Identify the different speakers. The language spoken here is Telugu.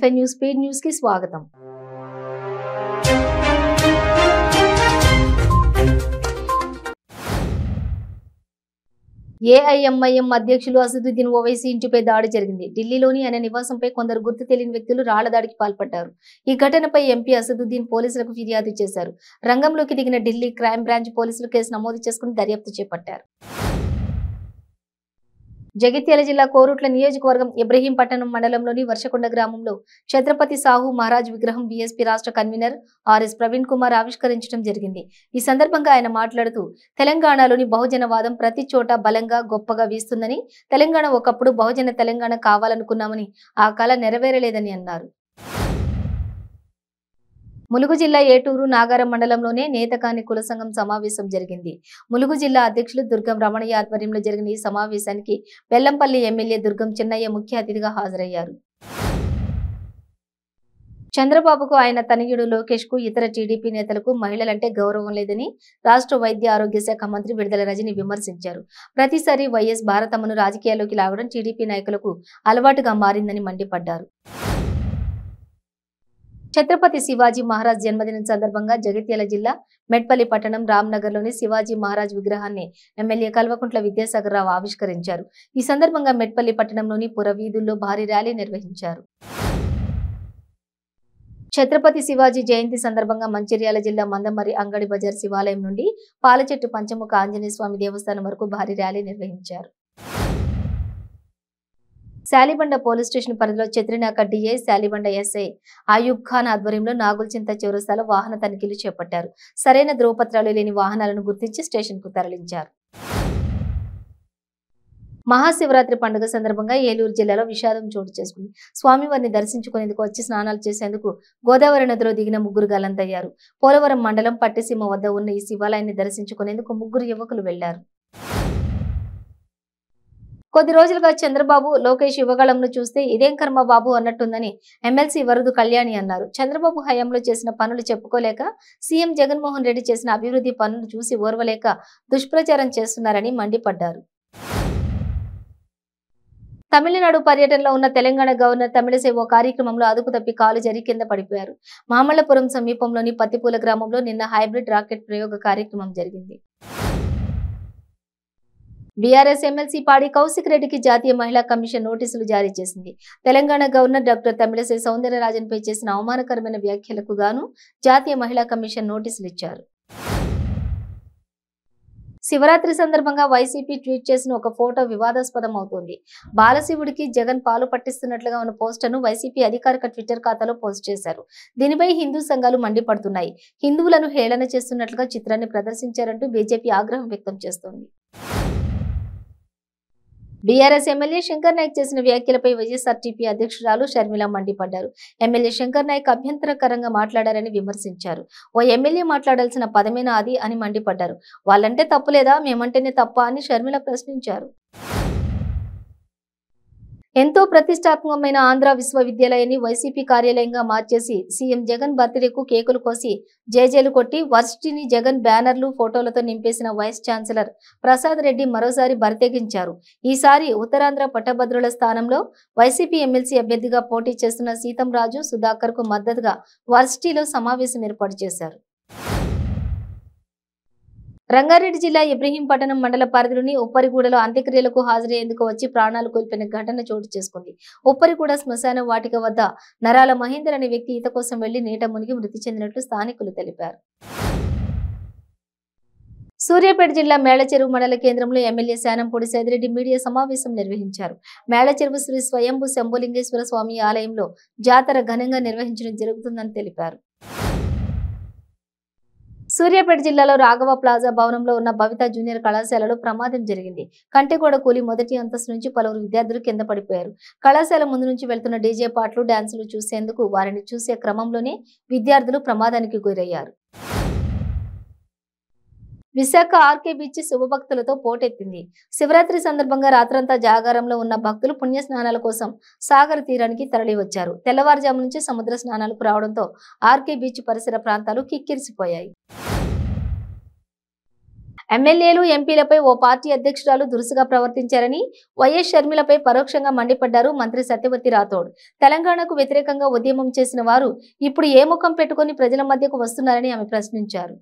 Speaker 1: N5 న్యూస్ స్పీడ్ న్యూస్ కి స్వాగతం. ఏఐఎంఐఎం అధ్యక్షులు అసదుద్దీన్ ఓవైసీ ఇంటిపై దాడి జరిగింది. ఢిల్లీలోని ఆయన నివాసంపై కొందరు గుర్తు తెలియని వ్యక్తులు రాళ్ల దాడికి పాల్పడ్డారు. ఈ ఘటనపై ఎంపీ అసదుద్దీన్ పోలీసులకు ఫిర్యాదు చేశారు. రంగంలోకి దిగిన ఢిల్లీ క్రైమ్ బ్రాంచ్ పోలీసులు కేసు నమోదు చేసుకుని దర్యాప్తు చేపట్టారు. జగిత్యాల జిల్లా కోరుట్ల నియోజకవర్గం ఇబ్రహీంపట్నం మండలంలోని వర్షకొండ గ్రామంలో ఛత్రపతి సాహు మహారాజ్ విగ్రహం బీఎస్పీ రాష్ట్ర కన్వీనర్ ఆర్ఎస్ ప్రవీణ్ కుమార్ ఆవిష్కరించడం జరిగింది. ఈ సందర్భంగా ఆయన మాట్లాడుతూ తెలంగాణలోని బహుజనవాదం ప్రతి చోట బలంగా గొప్పగా వీస్తుందని, తెలంగాణ ఒకప్పుడు బహుజన తెలంగాణ కావాలనుకున్నామని ఆ కల నెరవేరలేదని అన్నారు. ములుగు జిల్లా ఏటూరు నాగారం మండలంలోనే నేతకాని కుల సంఘం సమావేశం జరిగింది. ములుగు జిల్లా అధ్యక్షులు దుర్గం రమణయ్య ఆధ్వర్యంలో జరిగిన ఈ సమావేశానికి బెల్లంపల్లి ఎమ్మెల్యే దుర్గం చిన్నయ్య ముఖ్య అతిథిగా హాజరయ్యారు. చంద్రబాబుకు ఆయన తనయుడు లోకేష్ కు ఇతర టీడీపీ నేతలకు మహిళలంటే గౌరవం లేదని రాష్ట్ర వైద్య ఆరోగ్య శాఖ మంత్రి విడుదల రజని విమర్శించారు. ప్రతిసారి వైఎస్ భారతమ్మను రాజకీయాల్లోకి లాగడం టీడీపీ నాయకులకు అలవాటుగా మారిందని మండిపడ్డారు. ఛత్రపతి శివాజీ మహారాజ్ జన్మదినం సందర్భంగా జగిత్యాల జిల్లా మెట్పల్లి పట్టణం రామ్నగర్లోని శివాజీ మహారాజ్ విగ్రహాన్ని ఎమ్మెల్యే కల్వకుంట్ల విద్యాసాగర్ రావు ఆవిష్కరించారు. ఈ సందర్భంగా మెట్పల్లి పట్టణంలోని పుర వీధుల్లో భారీ ర్యాలీ నిర్వహించారు. ఛత్రపతి శివాజీ జయంతి సందర్భంగా మంచిర్యాల జిల్లా మందమర్రి అంగడి బజార్ శివాలయం నుండి పాలచెట్టు పంచముఖ ఆంజనేయ స్వామి దేవస్థానం వరకు భారీ ర్యాలీ నిర్వహించారు. శాలిబండ పోలీస్ స్టేషన్ పరిధిలో చెత్రినాక డిఐ శాలిబండ ఎస్ఐ అయూబ్ ఖాన్ ఆధ్వర్యంలో నాగుల్చింత చౌరస్తాలో వాహన తనిఖీలు చేపట్టారు. సరైన ధ్రువపత్రాలు లేని వాహనాలను గుర్తించి స్టేషన్ కు తరలించారు. మహాశివరాత్రి పండుగ సందర్భంగా ఏలూరు జిల్లాలో విషాదం చోటు చేసుకుంది. స్వామివారిని దర్శించుకునేందుకు వచ్చి స్నానాలు చేసేందుకు గోదావరి నదిలో దిగిన ముగ్గురు గల్లంతయ్యారు. పోలవరం మండలం పట్టిసీమ వద్ద ఉన్న ఈ శివాలయాన్ని దర్శించుకునేందుకు ముగ్గురు యువకులు వెళ్లారు. కొద్ది రోజులుగా చంద్రబాబు లోకేష్ యువగళంను చూస్తే ఇదేం కర్మ బాబు అన్నట్టుందని ఎమ్మెల్సీ వరదు కళ్యాణి అన్నారు. చంద్రబాబు హయాంలో చేసిన పనులు చెప్పుకోలేక, సీఎం జగన్మోహన్ రెడ్డి చేసిన అభివృద్ధి పనులు చూసి ఓర్వలేక దుష్ప్రచారం చేస్తున్నారని మండిపడ్డారు. తమిళనాడు పర్యటనలో ఉన్న తెలంగాణ గవర్నర్ తమిళసై ఓ కార్యక్రమంలో అదుపు తప్పి కాలు జరి కింద పడిపోయారు. మామల్లపురం సమీపంలోని పత్తిపూల గ్రామంలో నిన్న హైబ్రిడ్ రాకెట్ ప్రయోగ కార్యక్రమం జరిగింది. బీఆర్ఎస్ ఎమ్మెల్సీ పాడి కౌశిక్ రెడ్డికి జాతీయ మహిళా కమిషన్ నోటీసులు జారీ చేసింది. తెలంగాణ గవర్నర్ డాక్టర్ తమిళసై సౌందరరాజన్ పై చేసిన అవమానకరమైన వ్యాఖ్యలకు గాను జాతీయ మహిళా కమిషన్ నోటీసులు ఇచ్చారు. శివరాత్రి సందర్భంగా వైసీపీ ట్వీట్ చేసిన ఒక ఫోటో వివాదాస్పదం అవుతోంది. బాలశివుడికి జగన్ పాలు పట్టిస్తున్నట్లుగా ఉన్న పోస్టర్ను వైసీపీ అధికారిక ట్విట్టర్ ఖాతాలో పోస్ట్ చేశారు. దీనిపై హిందూ సంఘాలు మండిపడుతున్నాయి. హిందువులను హేళన చేస్తున్నట్లుగా చిత్రాన్ని ప్రదర్శించారంటూ బీజేపీ ఆగ్రహం వ్యక్తం చేస్తోంది. బీఆర్ఎస్ ఎమ్మెల్యే శంకర్ నాయక్ చేసిన వ్యాఖ్యలపై వైఎస్ఆర్టీపీ అధ్యక్షురాలు షర్మిల మండిపడ్డారు. ఎమ్మెల్యే శంకర్ నాయక్ అభ్యంతరకరంగా మాట్లాడారని విమర్శించారు. ఓ ఎమ్మెల్యే మాట్లాడాల్సిన పదమేనా అది అని మండిపడ్డారు. వాళ్ళంటే తప్పులేదా, మేమంటేనే తప్ప అని షర్మిల ప్రశ్నించారు. ఎంతో ప్రతిష్టాత్మకమైన ఆంధ్ర విశ్వవిద్యాలయాన్ని వైసీపీ కార్యాలయంగా మార్చేసి సీఎం జగన్ బర్త్డేకు కేకులు కోసి జేజేలు కొట్టి వర్సిటీని జగన్ బ్యానర్లు ఫోటోలతో నింపేసిన వైస్ ఛాన్సలర్ ప్రసాద్ రెడ్డి మరోసారి బరితెగించారు. ఈసారి ఉత్తరాంధ్ర పట్టభద్రుల స్థానంలో వైసీపీ ఎమ్మెల్సీ అభ్యర్థిగా పోటీ చేస్తున్న సీతం రాజు సుధాకర్ కు మద్దతుగా వర్సిటీలో సమావేశం ఏర్పాటు చేశారు. రంగారెడ్డి జిల్లా ఇబ్రహీంపట్నం మండల పరిధిలోని ఉప్పరిగూడలో అంత్యక్రియలకు హాజరయ్యేందుకు వచ్చి ప్రాణాలు కోల్పోయిన ఘటన చోటు చేసుకుంది. ఉప్పరిగూడ శ్మశాన వాటిక వద్ద నరాల మహేందర్ అనే వ్యక్తి ఈత కోసం వెళ్లి నీట మునిగి మృతి చెందినట్లు స్థానికులు తెలిపారు. సూర్యాపేట జిల్లా మేళచెరువు మండల కేంద్రంలో ఎమ్మెల్యే శానంపూడి సైదిరెడ్డి మీడియా సమావేశం నిర్వహించారు. మేళచెరువు శ్రీ స్వయంభూ శంభులింగేశ్వర స్వామి ఆలయంలో జాతర ఘనంగా నిర్వహించడం జరుగుతుందని తెలిపారు. సూర్యాపేట జిల్లాలో రాఘవ ప్లాజా భవనంలో ఉన్న భవిత జూనియర్ కళాశాలలో ప్రమాదం జరిగింది. కంటెగోడ కూలి మొదటి అంతస్తు నుంచి పలువురు విద్యార్థులు కింద పడిపోయారు. కళాశాల ముందు నుంచి వెళ్తున్న డీజే పాటలు, డాన్సులు చూసేందుకు వారిని చూసే క్రమంలోనే విద్యార్థులు ప్రమాదానికి గురయ్యారు. విశాఖ ఆర్కే బీచ్ శుభభక్తులతో పోటెత్తింది. శివరాత్రి సందర్భంగా రాత్రంతా జాగారంలో ఉన్న భక్తులు పుణ్య స్నానాల కోసం సాగర్ తీరానికి తరలివచ్చారు. తెల్లవారుజాము నుంచి సముద్ర స్నానాలకు రావడంతో ఆర్కే బీచ్ పరిసర ప్రాంతాలు కిక్కిరిసిపోయాయి. ఎమ్మెల్యేలు ఎంపీలపై ఓ పార్టీ అధ్యక్షురాలు దురుసుగా ప్రవర్తించారని వైఎస్ షర్మిలపై పరోక్షంగా మండిపడ్డారు మంత్రి సత్యవతి రాథోడ్. తెలంగాణకు వ్యతిరేకంగా ఉద్యమం చేసిన వారు ఇప్పుడు ఏ ముఖం పెట్టుకుని ప్రజల మధ్యకు వస్తున్నారని ఆమె ప్రశ్నించారు.